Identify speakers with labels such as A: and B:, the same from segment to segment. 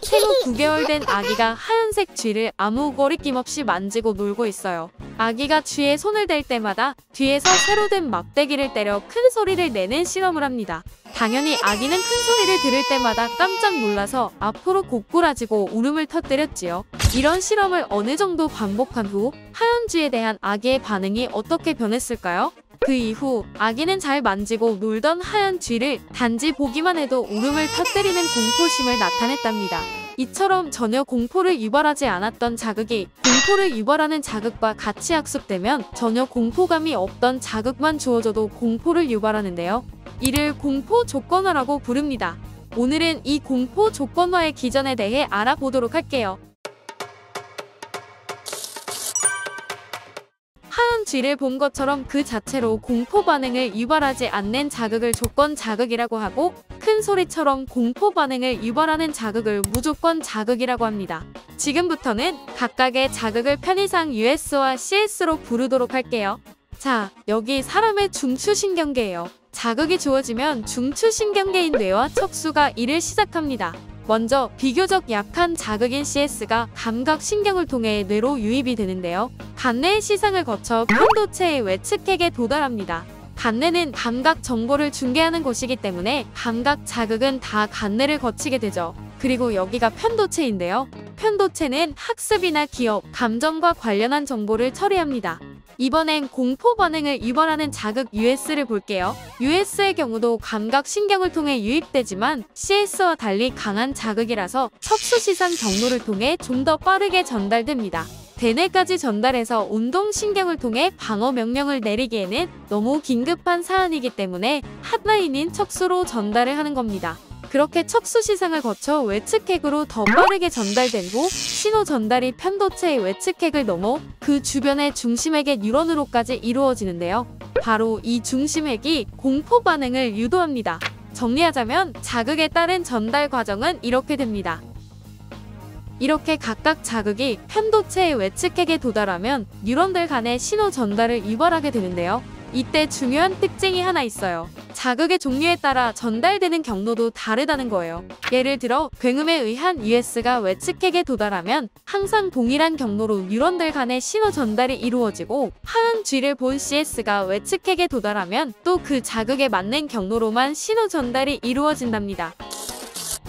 A: 생후 9개월 된 아기가 하얀색 쥐를 아무 거리낌 없이 만지고 놀고 있어요. 아기가 쥐에 손을 댈 때마다 뒤에서 새로 된 막대기를 때려 큰 소리를 내는 실험을 합니다. 당연히 아기는 큰 소리를 들을 때마다 깜짝 놀라서 앞으로 고꾸라지고 울음을 터뜨렸지요. 이런 실험을 어느 정도 반복한 후 하얀 쥐에 대한 아기의 반응이 어떻게 변했을까요? 그 이후 아기는 잘 만지고 놀던 하얀 쥐를 단지 보기만 해도 울음을 터뜨리는 공포심을 나타냈답니다. 이처럼 전혀 공포를 유발하지 않았던 자극이 공포를 유발하는 자극과 같이 학습되면 전혀 공포감이 없던 자극만 주어져도 공포를 유발하는데요. 이를 공포 조건화라고 부릅니다. 오늘은 이 공포 조건화의 기전에 대해 알아보도록 할게요. 하얀 쥐를 본 것처럼 그 자체로 공포 반응을 유발하지 않는 자극을 조건 자극이라고 하고, 큰 소리처럼 공포 반응을 유발하는 자극을 무조건 자극이라고 합니다. 지금부터는 각각의 자극을 편의상 US와 CS로 부르도록 할게요. 자, 여기 사람의 중추신경계예요. 자극이 주어지면 중추신경계인 뇌와 척수가 일을 시작합니다. 먼저 비교적 약한 자극인 CS가 감각신경을 통해 뇌로 유입이 되는데요. 간내의 시상을 거쳐 편도체의 외측핵에 도달합니다. 간내는 감각 정보를 중개하는 곳이기 때문에 감각 자극은 다 간내를 거치게 되죠. 그리고 여기가 편도체인데요. 편도체는 학습이나 기억, 감정과 관련한 정보를 처리합니다. 이번엔 공포 반응을 유발하는 자극 US를 볼게요. US의 경우도 감각신경을 통해 유입되지만 CS와 달리 강한 자극이라서 척수시상 경로를 통해 좀 더 빠르게 전달됩니다. 대뇌까지 전달해서 운동신경을 통해 방어 명령을 내리기에는 너무 긴급한 사안이기 때문에 핫라인인 척수로 전달을 하는 겁니다. 그렇게 척수시상을 거쳐 외측핵으로 더 빠르게 전달된 후 신호 전달이 편도체의 외측핵을 넘어 그 주변의 중심핵의 뉴런으로까지 이루어지는데요. 바로 이 중심핵이 공포 반응을 유도합니다. 정리하자면 자극에 따른 전달 과정은 이렇게 됩니다. 이렇게 각각 자극이 편도체의 외측핵에 도달하면 뉴런들 간의 신호 전달을 유발하게 되는데요. 이때 중요한 특징이 하나 있어요. 자극의 종류에 따라 전달되는 경로도 다르다는 거예요. 예를 들어 굉음에 의한 US가 외측핵에 도달하면 항상 동일한 경로로 뉴런들 간의 신호 전달이 이루어지고, 하얀 쥐를 본 CS가 외측핵에 도달하면 또 그 자극에 맞는 경로로만 신호 전달이 이루어진답니다.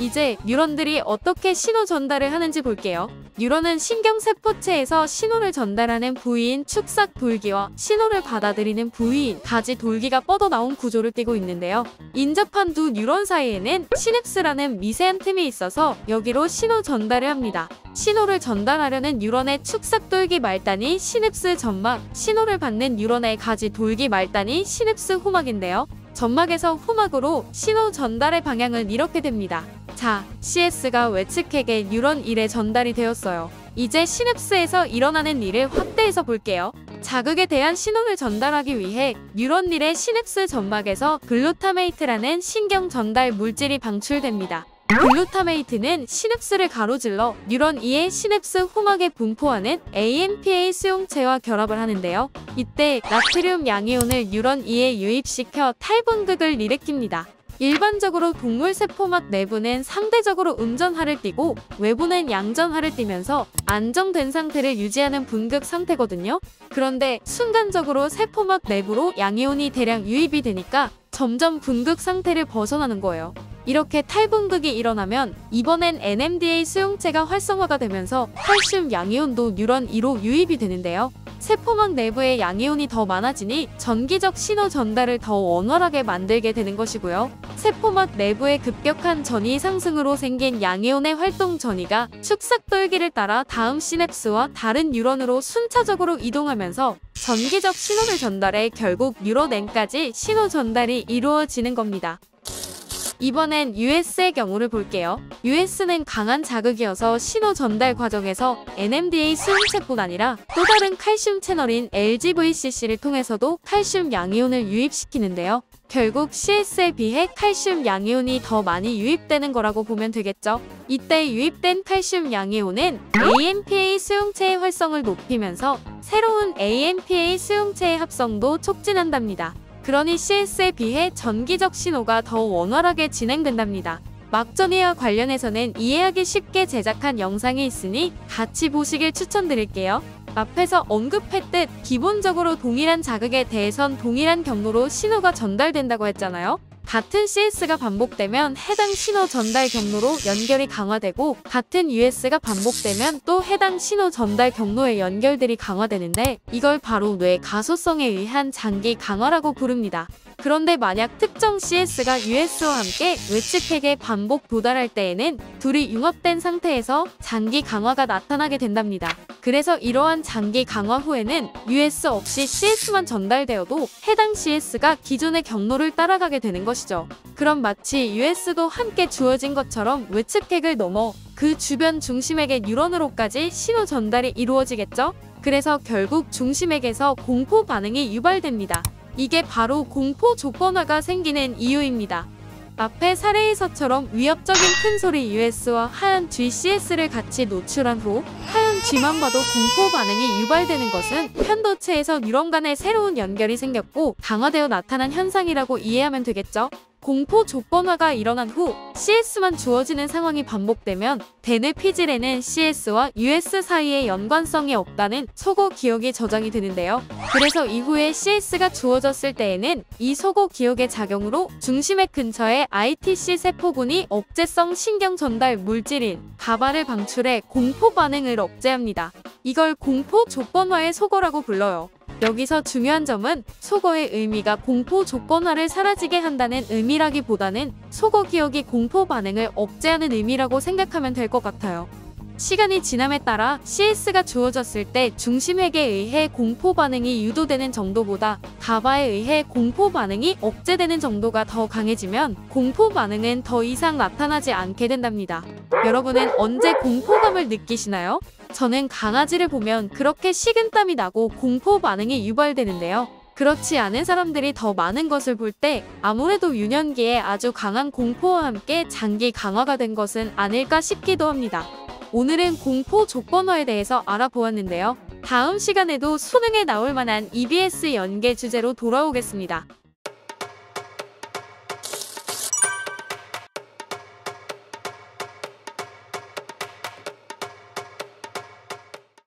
A: 이제 뉴런들이 어떻게 신호 전달을 하는지 볼게요. 뉴런은 신경세포체에서 신호를 전달하는 부위인 축삭 돌기와 신호를 받아들이는 부위인 가지 돌기가 뻗어나온 구조를 띠고 있는데요. 인접한 두 뉴런 사이에는 시냅스라는 미세한 틈이 있어서 여기로 신호 전달을 합니다. 신호를 전달하려는 뉴런의 축삭 돌기 말단이 시냅스 점막, 신호를 받는 뉴런의 가지 돌기 말단이 시냅스 후막인데요. 점막에서 후막으로 신호 전달의 방향은 이렇게 됩니다. 자, CS가 외측핵에 뉴런 1에 전달이 되었어요. 이제 시냅스에서 일어나는 일을 확대해서 볼게요. 자극에 대한 신호를 전달하기 위해 뉴런 1의 시냅스 점막에서 글루타메이트라는 신경 전달 물질이 방출됩니다. 글루타메이트는 시냅스를 가로질러 뉴런 2의 시냅스 후막에 분포하는 AMPA 수용체와 결합을 하는데요. 이때 나트륨 양이온을 뉴런 2에 유입시켜 탈분극을 일으킵니다. 일반적으로 동물 세포막 내부는 상대적으로 음전하를 띠고 외부는 양전하를 띠면서 안정된 상태를 유지하는 분극 상태거든요. 그런데 순간적으로 세포막 내부로 양이온이 대량 유입이 되니까 점점 분극 상태를 벗어나는 거예요. 이렇게 탈분극이 일어나면 이번엔 NMDA 수용체가 활성화가 되면서 칼슘 양이온도 뉴런 2로 유입이 되는데요. 세포막 내부에 양이온이 더 많아지니 전기적 신호 전달을 더 원활하게 만들게 되는 것이고요. 세포막 내부의 급격한 전이 상승으로 생긴 양이온의 활동 전이가 축삭돌기를 따라 다음 시냅스와 다른 뉴런으로 순차적으로 이동하면서 전기적 신호를 전달해 결국 뉴런 N까지 신호 전달이 이루어지는 겁니다. 이번엔 US의 경우를 볼게요. US는 강한 자극이어서 신호 전달 과정에서 NMDA 수용체뿐 아니라 또 다른 칼슘 채널인 LGVCC를 통해서도 칼슘 양이온을 유입시키는데요. 결국 CS에 비해 칼슘 양이온이 더 많이 유입되는 거라고 보면 되겠죠. 이때 유입된 칼슘 양이온은 AMPA 수용체의 활성을 높이면서 새로운 AMPA 수용체의 합성도 촉진한답니다. 그러니 CS에 비해 전기적 신호가 더 원활하게 진행된답니다. 막전이와 관련해서는 이해하기 쉽게 제작한 영상이 있으니 같이 보시길 추천드릴게요. 앞에서 언급했듯 기본적으로 동일한 자극에 대해선 동일한 경로로 신호가 전달된다고 했잖아요. 같은 CS가 반복되면 해당 신호 전달 경로로 연결이 강화되고 같은 US가 반복되면 또 해당 신호 전달 경로의 연결들이 강화되는데 이걸 바로 뇌 가소성에 의한 장기 강화라고 부릅니다. 그런데 만약 특정 CS가 US와 함께 외측핵에 반복 도달할 때에는 둘이 융합된 상태에서 장기 강화가 나타나게 된답니다. 그래서 이러한 장기 강화 후에는 US 없이 CS만 전달되어도 해당 CS가 기존의 경로를 따라가게 되는 것이죠. 그럼 마치 US도 함께 주어진 것처럼 외측핵을 넘어 그 주변 중심액의 뉴런으로까지 신호 전달이 이루어지겠죠? 그래서 결국 중심액에서 공포 반응이 유발됩니다. 이게 바로 공포 조건화가 생기는 이유입니다. 앞의 사례에서처럼 위협적인 큰 소리 US와 하얀 GCS를 같이 노출한 후 하얀 G만 봐도 공포 반응이 유발되는 것은 편도체에서 뉴런 간의 새로운 연결이 생겼고 강화되어 나타난 현상이라고 이해하면 되겠죠? 공포 조건화가 일어난 후 CS만 주어지는 상황이 반복되면 대뇌 피질에는 CS와 US 사이의 연관성이 없다는 소고 기억이 저장이 되는데요. 그래서 이후에 CS가 주어졌을 때에는 이 소고 기억의 작용으로 중심액 근처의 ITC 세포군이 억제성 신경 전달 물질인 가바를 방출해 공포 반응을 억제합니다. 이걸 공포 조건화의 소거라고 불러요. 여기서 중요한 점은 소거의 의미가 공포 조건화를 사라지게 한다는 의미라기보다는 소거 기억이 공포 반응을 억제하는 의미라고 생각하면 될 것 같아요. 시간이 지남에 따라 CS가 주어졌을 때 중심핵에 의해 공포 반응이 유도되는 정도보다 가바에 의해 공포 반응이 억제되는 정도가 더 강해지면 공포 반응은 더 이상 나타나지 않게 된답니다. 여러분은 언제 공포감을 느끼시나요? 저는 강아지를 보면 그렇게 식은땀이 나고 공포 반응이 유발되는데요. 그렇지 않은 사람들이 더 많은 것을 볼 때 아무래도 유년기에 아주 강한 공포와 함께 장기 강화가 된 것은 아닐까 싶기도 합니다. 오늘은 공포 조건화에 대해서 알아보았는데요. 다음 시간에도 수능에 나올 만한 EBS 연계 주제로 돌아오겠습니다.